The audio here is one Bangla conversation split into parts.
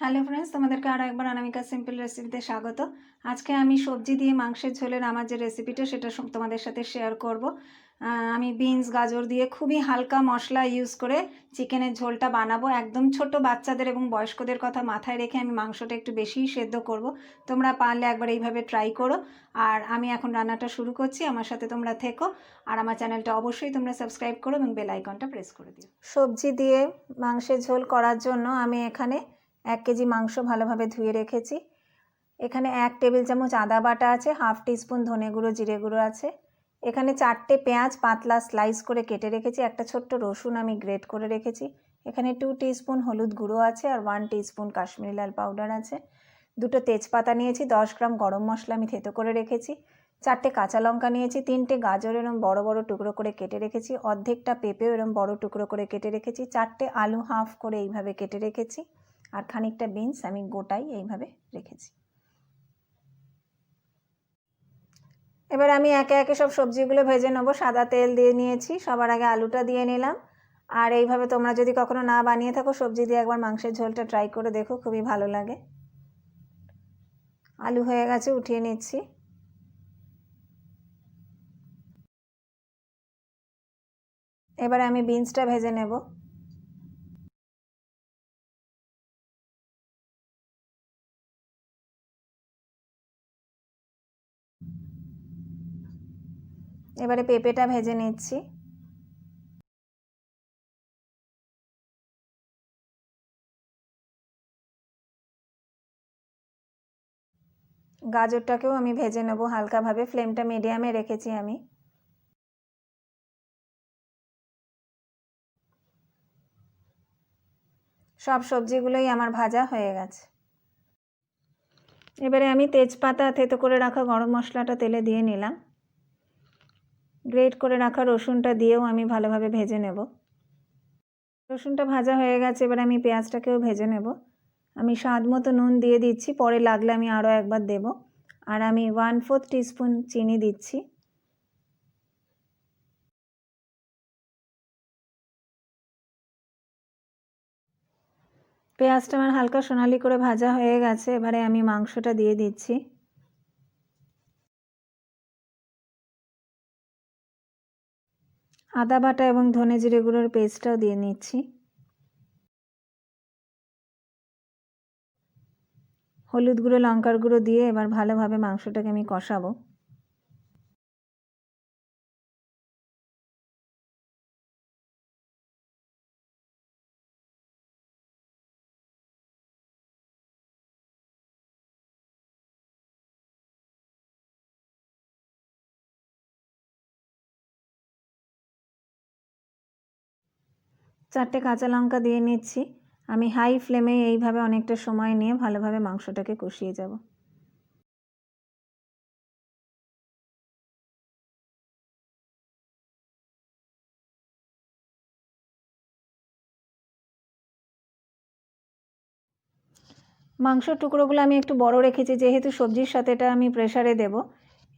হ্যালো ফ্রেন্ডস, তোমাদেরকে আরও একবার অনামিকা সিম্পল রেসিপিতে স্বাগত। আজকে আমি সবজি দিয়ে মাংসের ঝোলের আমার যে রেসিপিটা সেটা তোমাদের সাথে শেয়ার করব। আমি বিনস গাজর দিয়ে খুবই হালকা মশলা ইউজ করে চিকেনের ঝোলটা বানাবো। একদম ছোট বাচ্চাদের এবং বয়স্কদের কথা মাথায় রেখে আমি মাংসটা একটু বেশিই সেদ্ধ করব। তোমরা পারলে একবার এইভাবে ট্রাই করো। আর আমি এখন রান্নাটা শুরু করছি, আমার সাথে তোমরা থেকো। আর আমার চ্যানেলটা অবশ্যই তোমরা সাবস্ক্রাইব করো এবং বেল আইকনটা প্রেস করে দিও। সবজি দিয়ে মাংসের ঝোল করার জন্য আমি এখানে 1 কেজি মাংস ভালোভাবে ধুয়ে রেখেছি। এখানে 1 টেবিল চামচ আদা বাটা আছে, হাফ টিস্পুন ধনে গুঁড়ো জিরে গুঁড়ো আছে। এখানে 4টে পেঁয়াজ পাতলা স্লাইস করে কেটে রেখেছি, একটা ছোট্ট রসুন আমি গ্রেট করে রেখেছি। এখানে 2 টিস্পুন হলুদ গুঁড়ো আছে আর 1 টিস্পুন কাশ্মীরি লাল পাউডার আছে। 2টো তেজপাতা নিয়েছি, 10 গ্রাম গরম মশলা আমি থেতো করে রেখেছি। 4টে কাঁচা লঙ্কা নিয়েছি, 3টে গাজর এরম বড় বড় টুকরো করে কেটে রেখেছি, অর্ধেকটা পেঁপেও এরম বড় টুকরো করে কেটে রেখেছি, 4টে আলু হাফ করে এইভাবে কেটে রেখেছি, আর খানিকটা বিনস আমি গোটাই এইভাবে রেখেছি। এবার আমি একে একে সব সবজিগুলো ভেজে নেবো। সাদা তেল দিয়ে নিয়েছি, সবার আগে আলুটা দিয়ে নিলাম। আর এইভাবে তোমরা যদি কখনো না বানিয়ে থাকো সবজি দিয়ে একবার মাংসের ঝোলটা ট্রাই করে দেখো, খুবই ভালো লাগে। আলু হয়ে গেছে, উঠিয়ে নিচ্ছি। এবারে আমি বিনসটা ভেজে নেব। এবারে পেঁপেটা ভেজে নিচ্ছি। গাজরটাকেও আমি ভেজে নেব হালকাভাবে, ফ্লেমটা মিডিয়ামে রেখেছি আমি। সব সবজিগুলোই আমার ভাজা হয়ে গেছে। এবারে আমি তেজপাতা থেতো করে রাখা গরম মশলাটা তেলে দিয়ে নিলাম। গ্রেট করে রাখা রসুনটা দিয়েও আমি ভালোভাবে ভেজে নেব। রসুনটা ভাজা হয়ে গেছে, এবার আমি পেঁয়াজটাকেও ভেজে নেব। আমি স্বাদ মতো নুন দিয়ে দিচ্ছি, পরে লাগলে আমি আরও একবার দেব। আর আমি 1/4 টিস্পুন চিনি দিচ্ছি। পেঁয়াজটা আমার হালকা সোনালি করে ভাজা হয়ে গেছে, এবারে আমি মাংসটা দিয়ে দিচ্ছি। আদা বাটা এবং ধনে জিরে গুঁড়োর পেস্টটাও দিয়ে নিচ্ছি। হলুদ গুঁড়ো লঙ্কার গুঁড়ো দিয়ে এবার ভালোভাবে মাংসটাকে আমি কষাবো। চারটে কাঁচা লঙ্কা দিয়ে নিচ্ছি। আমি হাই ফ্লেমে এইভাবে অনেকটা সময় নিয়ে ভালোভাবে মাংসটাকে কষিয়ে যাব। মাংসর টুকরোগুলো আমি একটু বড় রেখেছি, যেহেতু সবজির সাথে এটা আমি প্রেসারে দেব।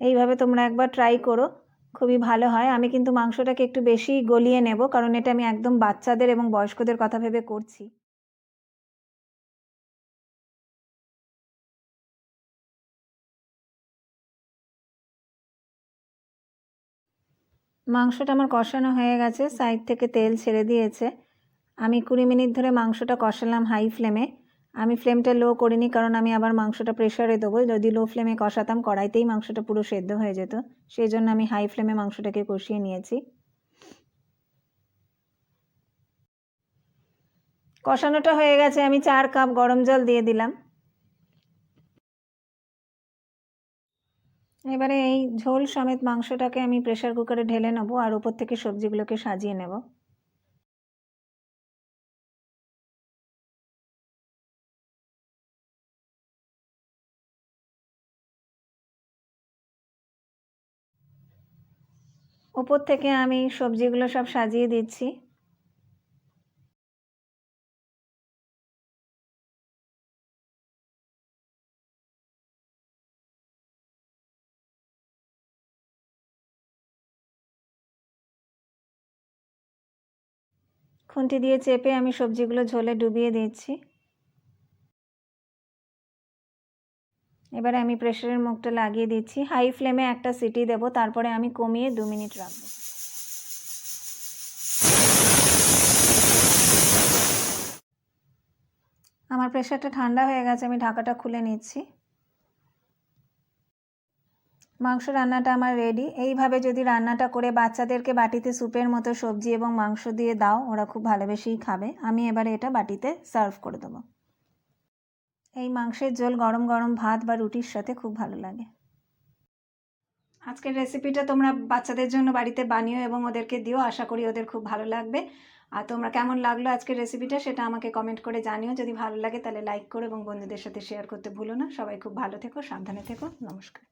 এইভাবে তোমরা একবার ট্রাই করো, খুবই ভালো হয়। আমি কিন্তু মাংসটাকে একটু বেশি গলিয়ে নেব, কারণ এটা আমি একদম বাচ্চাদের এবং বয়স্কদের কথা ভেবে করছি। মাংসটা আমার কষানো হয়ে গেছে, সাইড থেকে তেল ছেড়ে দিয়েছে। আমি 20 মিনিট ধরে মাংসটা কষালাম হাই ফ্লেমে। আমি ফ্লেমটা লো করিনি, কারণ আমি আবার মাংসটা প্রেসারে দেবো। যদি লো ফ্লেমে কষাতাম কড়াইতেই মাংসটা পুরো সেদ্ধ হয়ে যেত, সেই জন্য আমি হাই ফ্লেমে মাংসটাকে কষিয়ে নিয়েছি। কষানোটা হয়ে গেছে, আমি 4 কাপ গরম জল দিয়ে দিলাম। এবারে এই ঝোল সমেত মাংসটাকে আমি প্রেসার কুকারে ঢেলে নেব আর উপর থেকে সবজিগুলোকে সাজিয়ে নেব। উপর থেকে আমি সবজিগুলো সব সাজিয়ে দিচ্ছি। খুন্তি দিয়ে চেপে আমি সবজিগুলো ঝোলে ডুবিয়ে দিচ্ছি। এবারে আমি প্রেসারের মুখটা লাগিয়ে দিচ্ছি। হাই ফ্লেমে একটা সিটি দেবো, তারপরে আমি কমিয়ে 2 মিনিট রাখবো। আমার প্রেসারটা ঠান্ডা হয়ে গেছে, আমি ঢাকাটা খুলে নিচ্ছি। মাংস রান্নাটা আমার রেডি। এইভাবে যদি রান্নাটা করে বাচ্চাদেরকে বাটিতে স্যুপের মতো সবজি এবং মাংস দিয়ে দাও, ওরা খুব ভালোবেসেই খাবে। আমি এবারে এটা বাটিতে সার্ভ করে দেবো। এই মাংসের ঝোল গরম গরম ভাত বা রুটির সাথে খুব ভালো লাগে। আজকের রেসিপিটা তোমরা বাচ্চাদের জন্য বাড়িতে বানিও এবং ওদেরকে দিও, আশা করি ওদের খুব ভালো লাগবে। আর তোমরা কেমন লাগলো আজকের রেসিপিটা সেটা আমাকে কমেন্ট করে জানিও। যদি ভালো লাগে তাহলে লাইক করো এবং বন্ধুদের সাথে শেয়ার করতে ভুলো না। সবাই খুব ভালো থেকো, সাবধানে থেকো। নমস্কার।